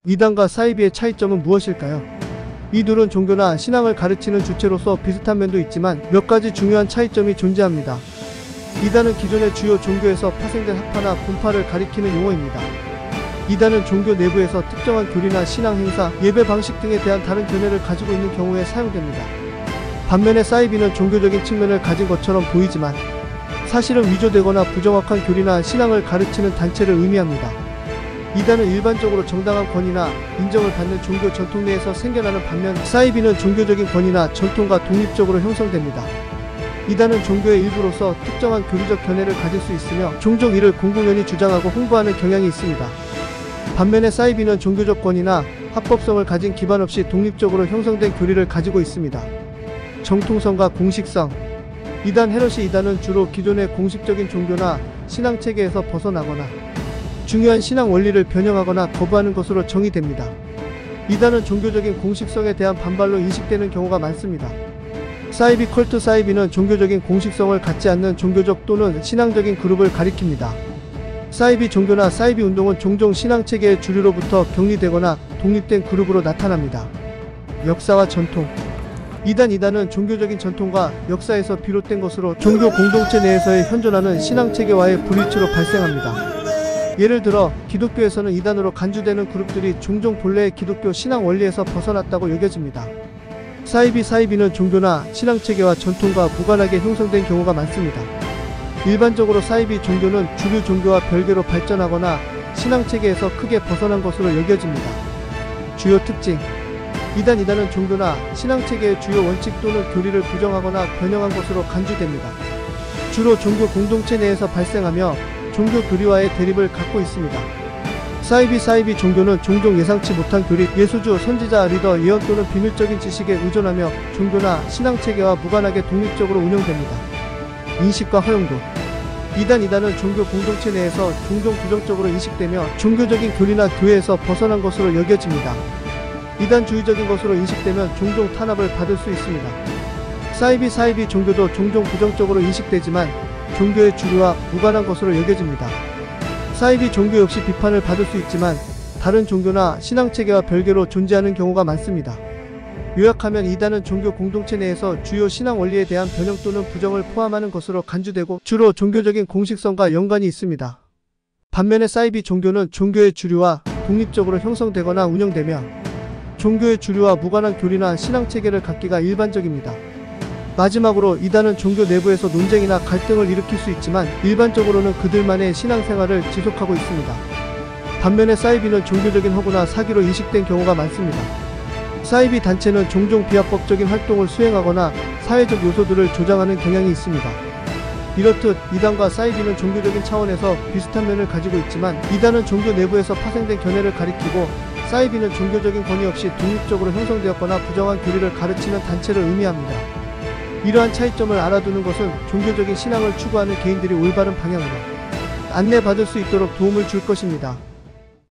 이단과 사이비의 차이점은 무엇일까요? 이 둘은 종교나 신앙을 가르치는 주체로서 비슷한 면도 있지만 몇 가지 중요한 차이점이 존재합니다. 이단은 기존의 주요 종교에서 파생된 학파나 분파를 가리키는 용어입니다. 이단은 종교 내부에서 특정한 교리나 신앙 행사, 예배 방식 등에 대한 다른 견해를 가지고 있는 경우에 사용됩니다. 반면에 사이비는 종교적인 측면을 가진 것처럼 보이지만 사실은 위조되거나 부정확한 교리나 신앙을 가르치는 단체를 의미합니다. 이단은 일반적으로 정당한 권위나 인정을 받는 종교 전통 내에서 생겨나는 반면 사이비는 종교적인 권위나 전통과 독립적으로 형성됩니다. 이단은 종교의 일부로서 특정한 교리적 견해를 가질 수 있으며 종종 이를 공공연히 주장하고 홍보하는 경향이 있습니다. 반면에 사이비는 종교적 권위나 합법성을 가진 기반 없이 독립적으로 형성된 교리를 가지고 있습니다. 정통성과 공식성. 이단 헤롯이 이단은 주로 기존의 공식적인 종교나 신앙체계에서 벗어나거나 중요한 신앙 원리를 변형하거나 거부하는 것으로 정의됩니다. 이단은 종교적인 공식성에 대한 반발로 인식되는 경우가 많습니다. 사이비 컬트. 사이비는 종교적인 공식성을 갖지 않는 종교적 또는 신앙적인 그룹을 가리킵니다. 사이비 종교나 사이비 운동은 종종 신앙체계의 주류로부터 격리되거나 독립된 그룹으로 나타납니다. 역사와 전통. 이단은 종교적인 전통과 역사에서 비롯된 것으로 종교 공동체 내에서의 현존하는 신앙체계와의 불일치로 발생합니다. 예를 들어 기독교에서는 이단으로 간주되는 그룹들이 종종 본래의 기독교 신앙 원리에서 벗어났다고 여겨집니다. 사이비는 종교나 신앙체계와 전통과 무관하게 형성된 경우가 많습니다. 일반적으로 사이비 종교는 주류 종교와 별개로 발전하거나 신앙체계에서 크게 벗어난 것으로 여겨집니다. 주요 특징. 이단은 종교나 신앙체계의 주요 원칙 또는 교리를 부정하거나 변형한 것으로 간주됩니다. 주로 종교 공동체 내에서 발생하며 종교 교리와의 대립을 갖고 있습니다. 사이비 종교는 종종 예상치 못한 교리, 예수주, 선지자, 리더, 예언 또는 비밀적인 지식에 의존하며 종교나 신앙체계와 무관하게 독립적으로 운영됩니다. 인식과 허용도. 이단은 종교 공동체 내에서 종종 부정적으로 인식되며 종교적인 교리나 교회에서 벗어난 것으로 여겨집니다. 이단주의적인 것으로 인식되면 종종 탄압을 받을 수 있습니다. 사이비 종교도 종종 부정적으로 인식되지만 종교의 주류와 무관한 것으로 여겨집니다. 사이비 종교 역시 비판을 받을 수 있지만 다른 종교나 신앙체계와 별개로 존재하는 경우가 많습니다. 요약하면 이단은 종교 공동체 내에서 주요 신앙 원리에 대한 변형 또는 부정을 포함하는 것으로 간주되고 주로 종교적인 공식성과 연관이 있습니다. 반면에 사이비 종교는 종교의 주류와 독립적으로 형성되거나 운영되며 종교의 주류와 무관한 교리나 신앙체계를 갖기가 일반적입니다. 마지막으로 이단은 종교 내부에서 논쟁이나 갈등을 일으킬 수 있지만 일반적으로는 그들만의 신앙생활을 지속하고 있습니다. 반면에 사이비는 종교적인 허구나 사기로 인식된 경우가 많습니다. 사이비 단체는 종종 비합법적인 활동을 수행하거나 사회적 요소들을 조장하는 경향이 있습니다. 이렇듯 이단과 사이비는 종교적인 차원에서 비슷한 면을 가지고 있지만 이단은 종교 내부에서 파생된 견해를 가리키고 사이비는 종교적인 권위 없이 독립적으로 형성되었거나 부정한 교리를 가르치는 단체를 의미합니다. 이러한 차이점을 알아두는 것은 종교적인 신앙을 추구하는 개인들이 올바른 방향으로 안내받을 수 있도록 도움을 줄 것입니다.